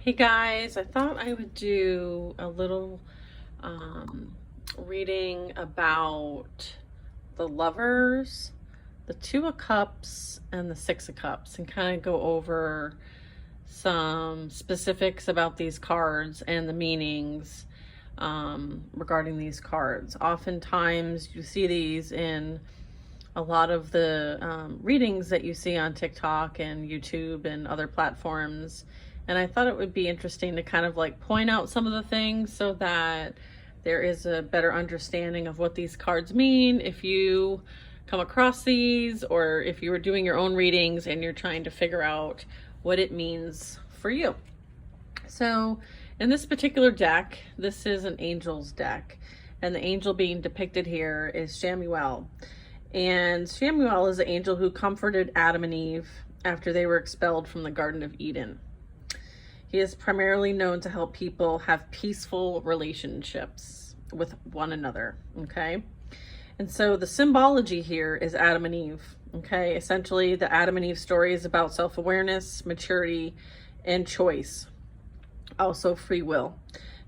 Hey guys, I thought I would do a little reading about the Lovers, the Two of Cups, and the Six of Cups, and kind of go over some specifics about these cards and the meanings regarding these cards. Oftentimes, you see these in a lot of the readings that you see on TikTok and YouTube and other platforms. And I thought it would be interesting to kind of like point out some of the things so that there is a better understanding of what these cards mean if you come across these, or if you were doing your own readings and you're trying to figure out what it means for you. So in this particular deck, this is an angel's deck, and the angel being depicted here is Shamuel. And Shamuel is the angel who comforted Adam and Eve after they were expelled from the Garden of Eden. He is primarily known to help people have peaceful relationships with one another, okay? And so the symbology here is Adam and Eve, okay? Essentially, the Adam and Eve story is about self-awareness, maturity, and choice, also free will.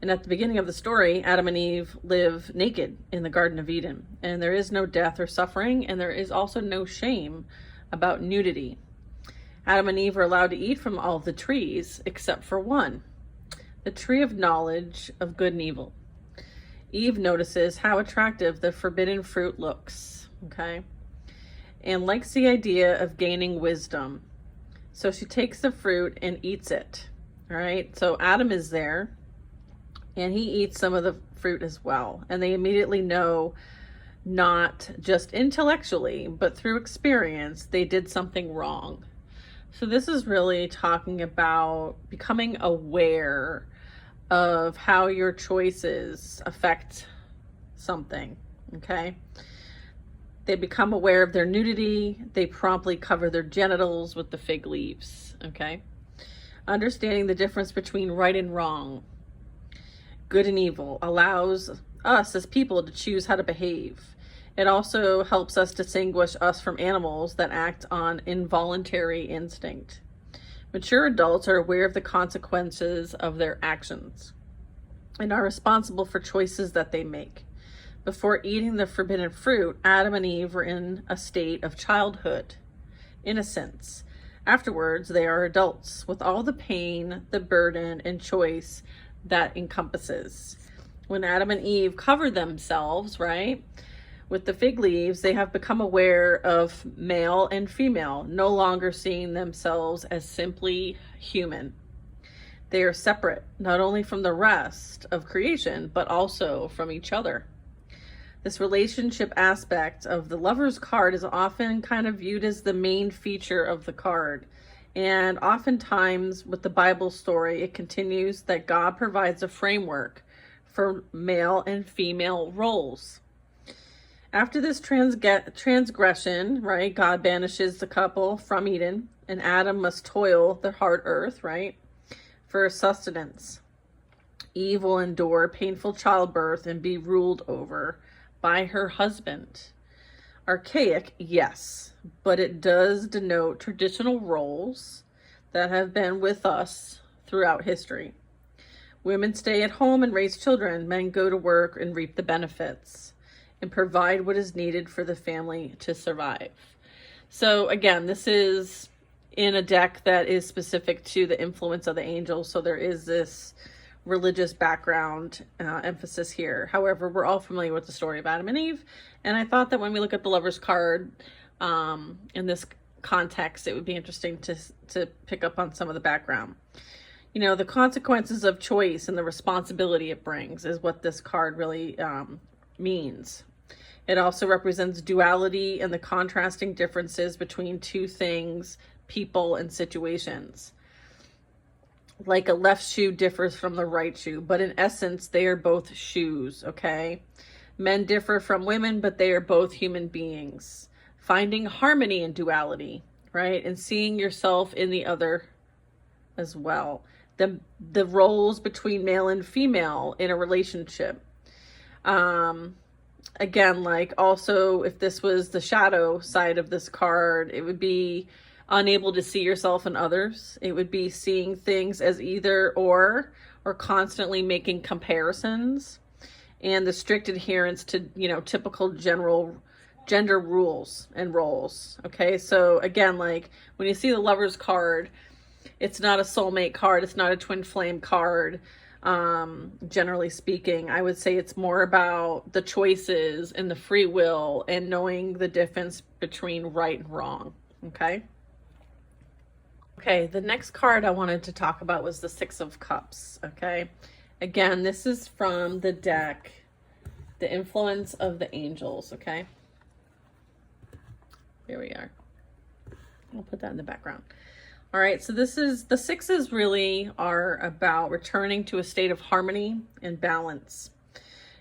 And at the beginning of the story, Adam and Eve live naked in the Garden of Eden, and there is no death or suffering, and there is also no shame about nudity. Adam and Eve are allowed to eat from all of the trees except for one, the tree of knowledge of good and evil. Eve notices how attractive the forbidden fruit looks, okay, and likes the idea of gaining wisdom. So she takes the fruit and eats it, all right? So Adam is there, and he eats some of the fruit as well. And they immediately know, not just intellectually, but through experience, they did something wrong. So this is really talking about becoming aware of how your choices affect something, okay? They become aware of their nudity. They promptly cover their genitals with the fig leaves, okay? Understanding the difference between right and wrong, good and evil, allows us as people to choose how to behave. It also helps us distinguish us from animals that act on involuntary instinct. Mature adults are aware of the consequences of their actions and are responsible for choices that they make. Before eating the forbidden fruit, Adam and Eve were in a state of childhood, innocence. Afterwards, they are adults with all the pain, the burden, and choice that encompasses. When Adam and Eve cover themselves, right, with the fig leaves, they have become aware of male and female, no longer seeing themselves as simply human. They are separate, not only from the rest of creation, but also from each other. This relationship aspect of the Lover's card is often kind of viewed as the main feature of the card. And oftentimes with the Bible story, it continues that God provides a framework for male and female roles. After this transgression, right, God banishes the couple from Eden, and Adam must toil the hard earth, right, for sustenance. Eve will endure painful childbirth and be ruled over by her husband. Archaic, yes, but it does denote traditional roles that have been with us throughout history. Women stay at home and raise children. Men go to work and reap the benefits and provide what is needed for the family to survive. So again, this is in a deck that is specific to the influence of the angels. So there is this religious background emphasis here. However, we're all familiar with the story of Adam and Eve. And I thought that when we look at the Lover's card in this context, it would be interesting to pick up on some of the background. You know, the consequences of choice and the responsibility it brings is what this card really means. It also represents duality and the contrasting differences between two things, people, and situations. Like a left shoe differs from the right shoe, but in essence, they are both shoes, okay? Men differ from women, but they are both human beings. Finding harmony in duality, right? And seeing yourself in the other as well. The roles between male and female in a relationship. Again, like also if this was the shadow side of this card, it would be unable to see yourself in others. It would be seeing things as either or constantly making comparisons, and the strict adherence to, typical general gender rules and roles. Okay, so again, like when you see the Lovers card, it's not a soulmate card, it's not a twin flame card. Generally speaking, I would say it's more about the choices and the free will and knowing the difference between right and wrong. Okay. Okay, the next card I wanted to talk about was the Six of Cups. Okay, again, this is from the deck, The Influence of the Angels. Okay, here we are. I'll put that in the background. All right, so this is, the sixes really are about returning to a state of harmony and balance.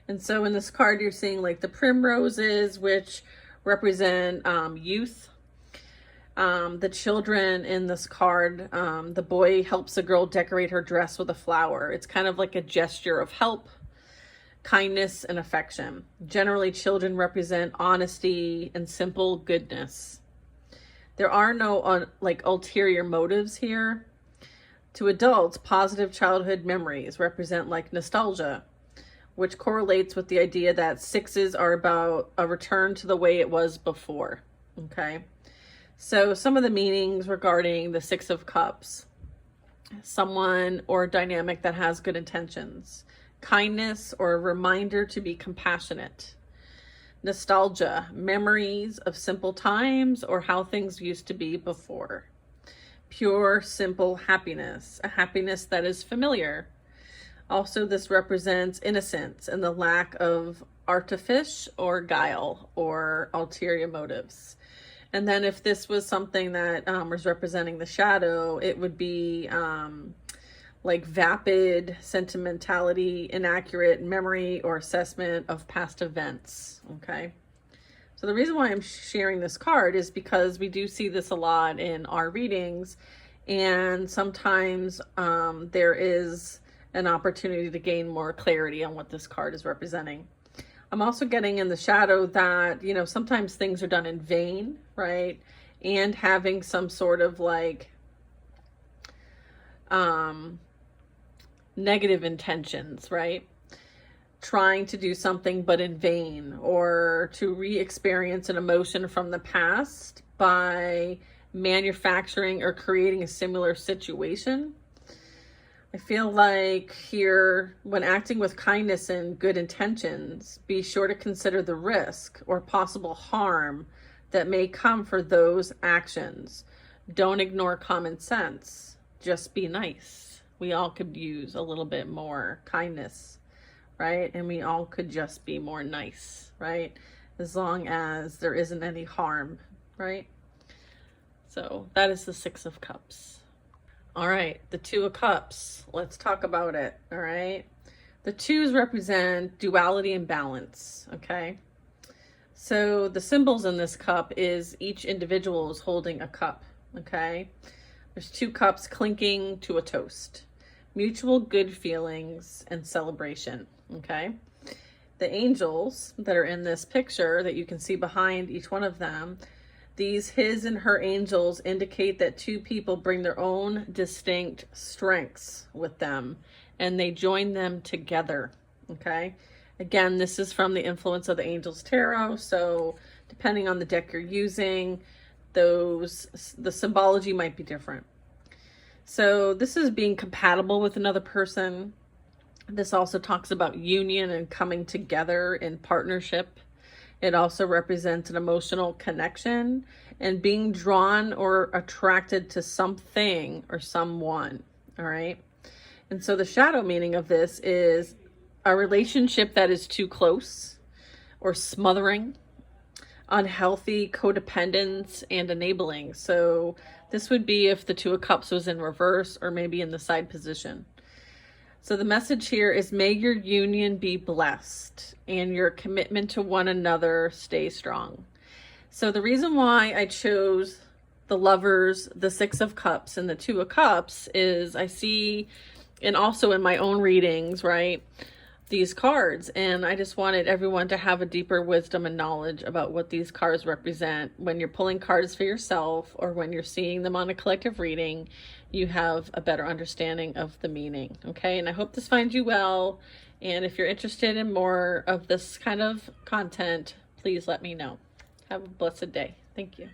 And so in this card, you're seeing like the primroses, which represent youth. The children in this card, the boy helps a girl decorate her dress with a flower. It's kind of like a gesture of help, kindness, and affection. Generally, children represent honesty and simple goodness. There are no ulterior motives here. To adults, positive childhood memories represent like nostalgia, which correlates with the idea that sixes are about a return to the way it was before. Okay. So some of the meanings regarding the Six of Cups: someone or dynamic that has good intentions, kindness or a reminder to be compassionate, nostalgia, memories of simple times or how things used to be before, pure, simple happiness, a happiness that is familiar. Also, this represents innocence and the lack of artifice or guile or ulterior motives. And then if this was something that was representing the shadow, it would be like vapid sentimentality, inaccurate memory or assessment of past events. Okay. So the reason why I'm sharing this card is because we do see this a lot in our readings, and sometimes there is an opportunity to gain more clarity on what this card is representing. I'm also getting in the shadow that, sometimes things are done in vain, right? And having some sort of like negative intentions, right? Trying to do something but in vain, or to re-experience an emotion from the past by manufacturing or creating a similar situation. I feel like here, when acting with kindness and good intentions, be sure to consider the risk or possible harm that may come for those actions. Don't ignore common sense. Just be nice. We all could use a little bit more kindness, right? And we all could just be more nice, right? As long as there isn't any harm, right? So that is the Six of Cups. All right, the Two of Cups. Let's talk about it, all right? The twos represent duality and balance, okay? So the symbols in this cup is each individual is holding a cup, okay? There's two cups clinking to a toast. Mutual good feelings and celebration, okay? The angels that are in this picture that you can see behind each one of them, these his and her angels indicate that two people bring their own distinct strengths with them and they join them together, okay? Again, this is from the Influence of the Angels Tarot, so depending on the deck you're using, the symbology might be different. So this is being compatible with another person. This also talks about union and coming together in partnership. It also represents an emotional connection and being drawn or attracted to something or someone, all right? And so the shadow meaning of this is a relationship that is too close or smothering, unhealthy codependence, and enabling. So this would be if the Two of Cups was in reverse or maybe in the side position. So the message here is, may your union be blessed and your commitment to one another stay strong. So the reason why I chose the Lovers, the Six of Cups, and the Two of Cups is I see, and also in my own readings, right? these cards, and I just wanted everyone to have a deeper wisdom and knowledge about what these cards represent. When you're pulling cards for yourself or when you're seeing them on a collective reading, you have a better understanding of the meaning. Okay, and I hope this finds you well, and if you're interested in more of this kind of content, please let me know. Have a blessed day. Thank you.